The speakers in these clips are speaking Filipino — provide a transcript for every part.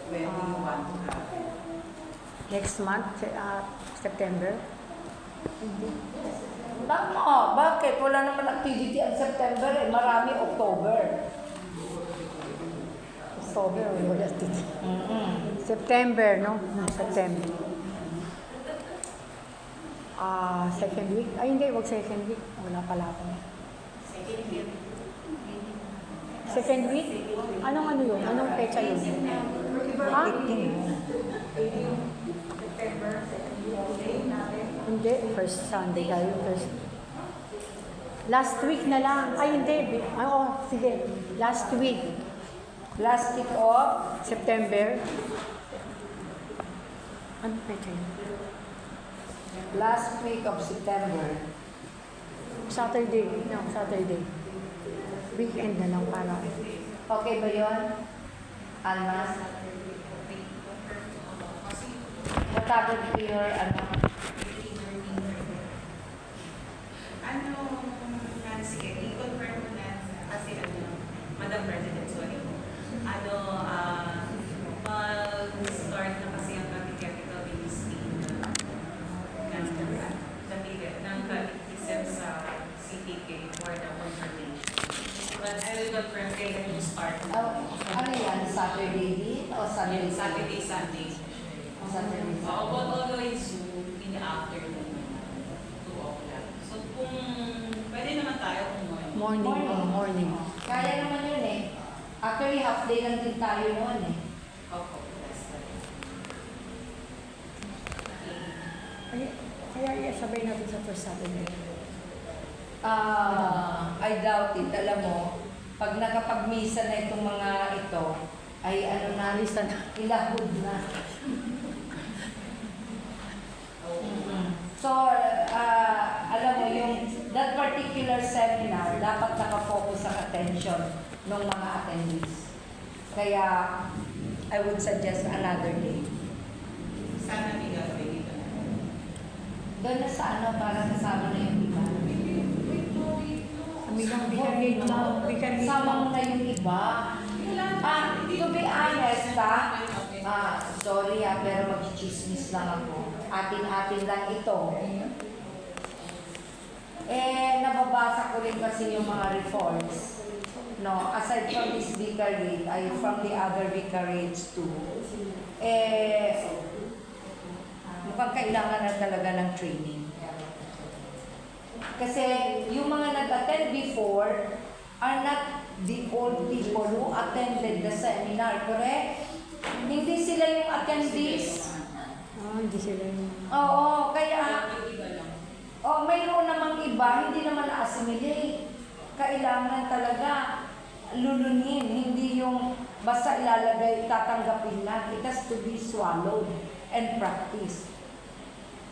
when do you want to have it? Next month, September. Tama, bakit? Wala naman activity ang September eh. Marami October. October, wala dito. September, no? September. Second week? Ay, hindi, wag second week. Wala pala ako. Second week? Anong ano yun? Anong pecha yun? Ha? Hindi, first Sunday tayo. First. Last week na lang. Ay, hindi. Oo, sige. Last week. Last week of September. Anong pecha yun? last week of September. Saturday. No, Saturday. Weekend na lang para. Okay ba yun? Almas? Matapos ko your Nancy, i-confirm mo na kasi Madam President, sorry. Mag-start na kasi ang capital ministry ng kapitism sa CTK for the confirmation. But I will confirm kailan yung start. ano yan? Saturday din? O Sunday? Saturday, Sunday. Saturday. Although in Zoom, in the afternoon, 2 o'clock. So kung pwede naman tayo kung Morning. Morning. Kaya naman yun eh. Actually, half day lang din tayo noon eh. Opo, that's correct. Kaya sabay natin sa first Saturday. I doubt it. Alam mo, pag nakapagmisa na itong mga ito, ay ano na, Alisa na. ilahod na. So, alam mo, yung that particular seminar, dapat nakafocus ang attention ng mga attendees. Kaya, I would suggest another day. Sana may gagawin dito na. Doon na sa ano, para kasama na yung iba. Kami lang, we can meet Sama lang. mo na yung iba. To be honest, sorry pero mag-chismis lang ako. Atin-atin lang ito. Nababasa ko rin kasi yung mga reforms. No, aside from this vicarage, ay from the other vicarages too. Mukhang kailangan na talaga ng training. Kasi yung mga nag-attend before are not the old people who attended the seminar, correct? Hindi sila yung attendees. Hindi sila yung... Oo, kaya... mayroon namang iba, hindi naman na-assimilate. Kailangan talaga lulunin, hindi yung basta ilalagay, tatanggapin lang. It has to be swallowed and practiced.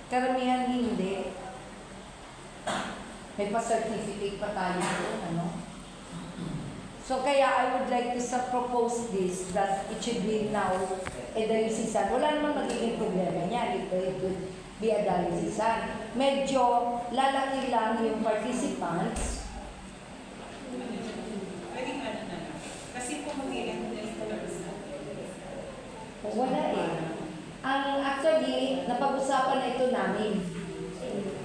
Karamihan hindi. May pa-certificate pa tayo doon, ano? So kaya I would like to propose this, that it should be now a diocesan. Wala namang magiging problema niya, it would be a diocesan. Medyo lalaki lang yung participants. Pwedeng ano na lang. Kasi kung mag-i-end Wala eh. Actually, napag-usapan na ito namin.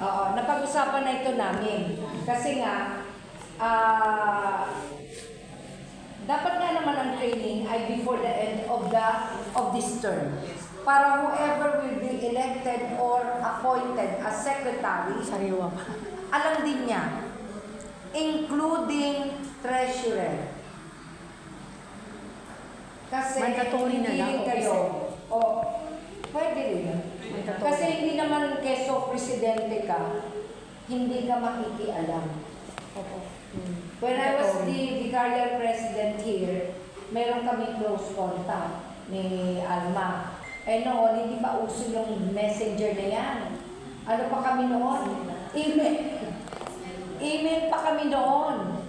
Oo, napag-usapan na ito namin. Kasi nga, dapat nga naman ang training ay before the end of this term. Para whoever will be elected or appointed as secretary, Sariwa pa. alam din niya, including treasurer. Kasi Mandatory na lang, hindi kayo. Pwede rin. Mandatory. Kasi hindi naman keso presidente ka, hindi ka makikialam. Opo. When I was the vicarial president here, meron kami close contact ni Alma. Noon, hindi pa uso yung messenger na yan. Ano pa kami noon? Email. Email pa kami noon.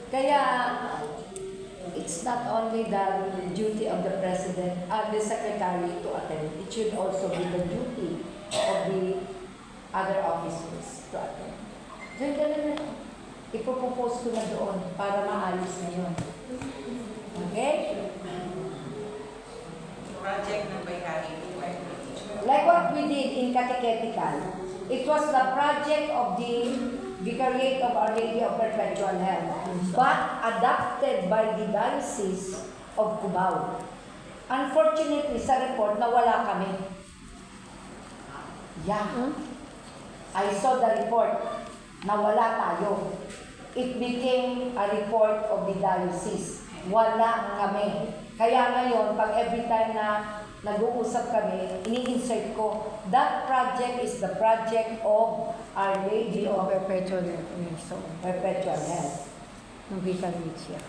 Kaya, it's not only the duty of the president, the secretary to attend. It should also be the duty of the other officers to attend. So, yung ganun na ito. Ipopropose ko na doon para maayos na yun. Okay? in catechetical. It was the project of the Vicariate of Our Lady of Perpetual Health, but adopted by the Diocese of Cubao. Unfortunately, sa report, nawala kami. Yeah. I saw the report. Nawala tayo. It became a report of the diocese. Wala kami. Kaya ngayon, pag every time na nag-uusap kami, ini-insert ko, that project is the project of Our Lady of Perpetual so, Perpetual Health. nung vicarage siya.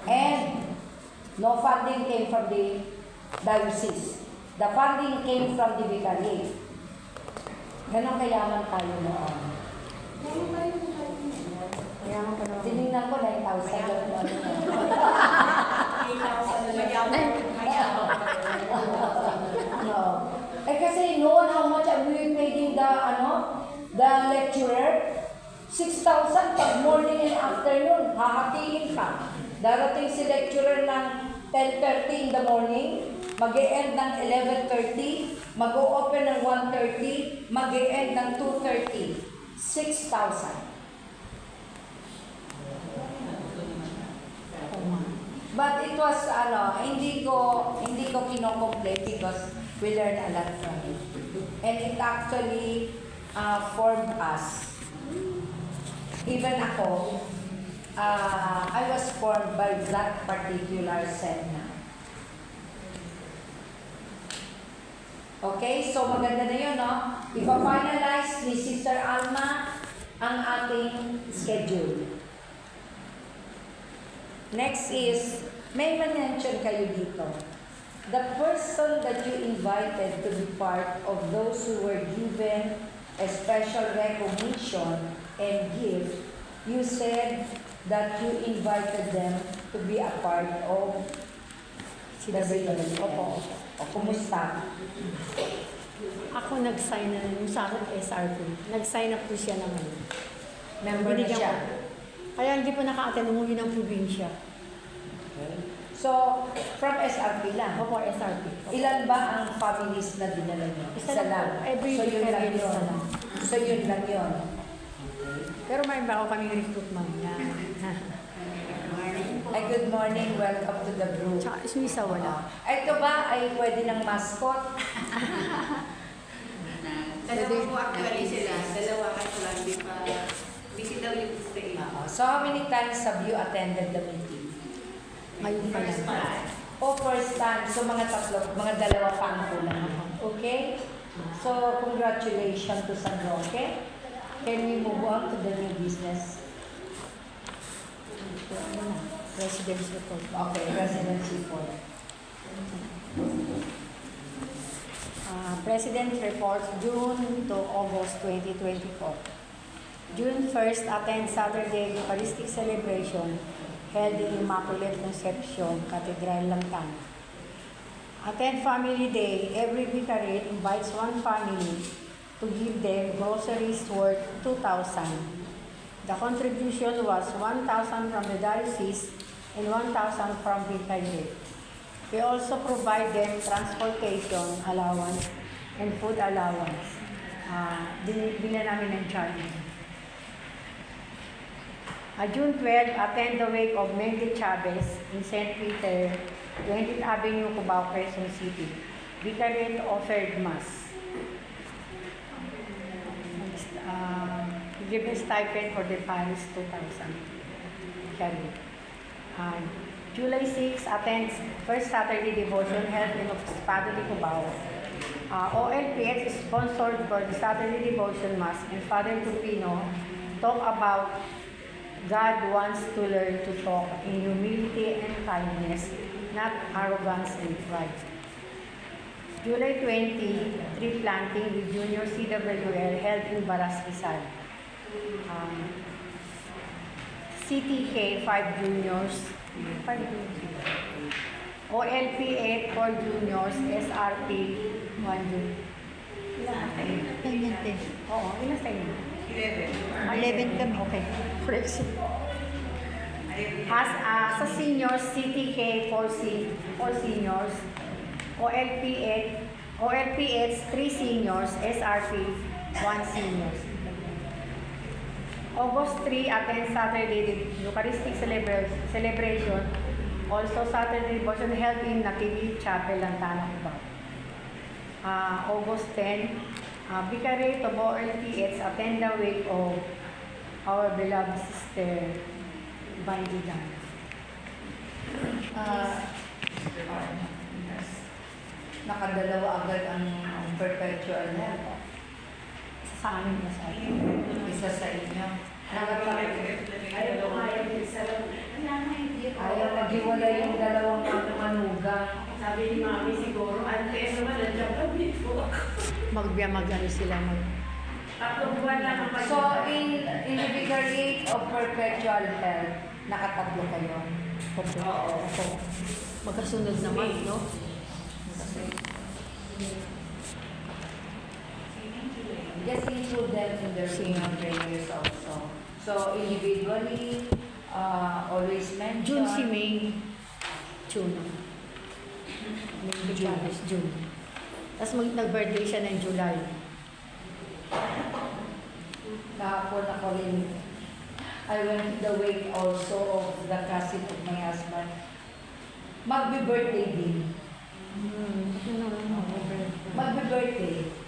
And no funding came from the diocese. The funding came from the vicariate. Ganon kayaman tayo noon. Kaya nga pa naman. Tinignan ko 9,000 doon. No. Eh kasi noon how much are we paying the lecturer? 6,000 pag morning and afternoon, hahatiin ka. Darating si lecturer ng 10:30 in the morning, mag-e-end ng 11:30, mag-o-open ng 1:30, mag-e-end ng 2:30. 6,000. But it was, hindi ko kino-complain because we learned a lot from it. And it actually formed us. Even ako, I was formed by that particular SENA. Okay, so maganda na yun, no? Ipa-finalize ni Sister Alma ang ating schedule. Next is, may mention kayo dito. The person that you invited to be part of those who were given a special recognition and gift, you said that you invited them to be a part of the CWL. Opo. O, kumusta? Ako nag-sign na yung sa akin SRP. Nag-sign up po siya naman. Member na Binigyan siya. ko. Kaya hindi po naka-attend, umuwi ng probinsya. So, from SRP lang. Opo, SRP. Ilan ba ang families na dinala niyo? Isa lang. Every So, yun lang weekend, isa yun. lang. So, yun lang yun. Pero may iba ako kaming recruitment niya. Ay, good morning. Welcome to the group. Tsaka Suisa wala. Ito ba ay pwede ng mascot? Dalawa po actually sila. Dalawa kaso lang di pa. BCW stay. So, how many times have you attended the meeting? Ngayon pa lang. First time. So, mga dalawa pa ang kulang. Okay? So, congratulations to San Roque. Can we move on to the new business? Residence report. Okay, residence report. President reports June to August 2024. June 1st, attend Saturday Eucharistic celebration held in Immaculate Conception, Cathedral, Langtan. Attend Family Day. Every vicariate invites one family to give them groceries worth 2,000. The contribution was 1,000 from the diocese and 1,000 from vicariate. We also provide them transportation allowance and food allowance. Binila namin ng charge. June 12, attend the wake of Mendy Chavez in St. Peter, 20th Avenue, Cubao, Quezon City. Vicariate offered Mass. Given stipend for the parish 2,000. Vicariate. July 6, attends First Saturday Devotion held in Padre Cubao. OLPX is sponsored for the Saturday Devotion Mass, and Father Tupino talk about God wants to learn to talk in humility and kindness, not arrogance and pride. July 20, tree planting with Junior CWL held in Baras, Rizal. CTK 5 juniors, OLP 8 4 juniors, SRP 1 junior. Ilan tayo? Oo, ilan tayo? 11 kami. Okay. Correction. Sa seniors, CTK 4 seniors, OLP 8, OLPH, 3 seniors, SRP, 1 seniors. August 3, attend Saturday the Eucharistic celebration. Also Saturday devotion held in Nativity Chapel, Lantana, Cubao. August 10, Vicariate of OLPH, attend the wake of our beloved sister, Bandigan. Nakadalawa agad ang perpetual health. Sa amin na sa atin. Isa sa inyo. Ayaw Ayaw naghiwalay yung dalawang manugang. Sabi ni Mami siguro, kaya naman nandiyan kami dito. Magano sila mag... Tatlong buwan lang ang So, in the Vicariate of Perpetual Health, nakatatlo kayo. Oo. Magkasunod naman, no? Just include them in the renal prayers also. So, individually, always mention. June si May. June. May June is June. Tapos nag-birthday siya ng July. Kahapon ako rin. I went to the wake also of the cousin of my husband. Magbe-birthday din. Magbe-birthday.